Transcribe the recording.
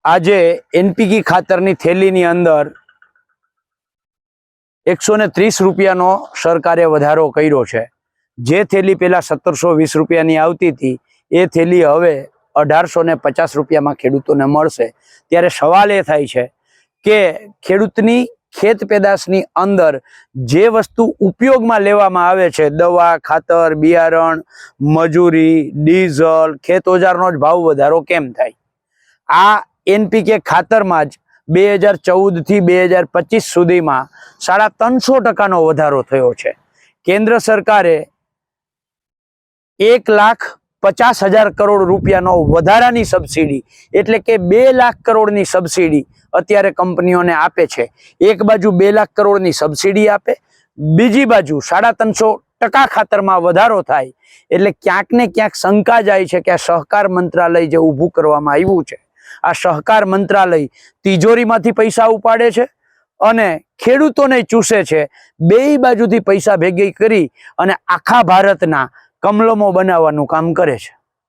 આજે એનપીકે ખાતરની થેલીની અંદર 130 રૂપિયાનો સરકારે વધારો કર્યો છે। જે થેલી પહેલા 1720 રૂપિયાની આવતી હતી એ થેલી હવે 1850 રૂપિયામાં ખેડૂતોને મળશે। ત્યારે સવાલ એ થાય છે કે ખેડૂતની ખેત પેદાશની અંદર જે વસ્તુ ઉપયોગમાં લેવામાં આવે છે, દવા, ખાતર, બિયારણ, મજૂરી, ડીઝલ, ખેત ઓજારનો જ ભાવ વધારો કેમ થાય? આ એનપીકે ખાતરમાં જ 2014 થી 2025 સુધીમાં 350% વધારો થયો છે। કેન્દ્ર સરકારે 1,50,000 કરોડ રૂપિયાનો વધારાની સબસિડી એટલે કે 2 લાખ કરોડની સબસિડી અત્યારે કંપનીઓને આપે છે। એક બાજુ 2 લાખ કરોડની સબસિડી આપે, બીજી બાજુ 350% ખાતરમાં વધારો થાય એટલે ક્યાંક ને ક્યાંક શંકા જાય છે કે આ સહકાર મંત્રાલય જે ઊભું કરવામાં આવ્યું છે, આ સહકાર મંત્રાલય તિજોરીમાંથી પૈસા ઉપાડે છે અને ખેડૂતોને ચૂસે છે। બેય બાજુથી પૈસા ભેગી કરી અને આખા ભારતના કમલમો બનાવવાનું કામ કરે છે।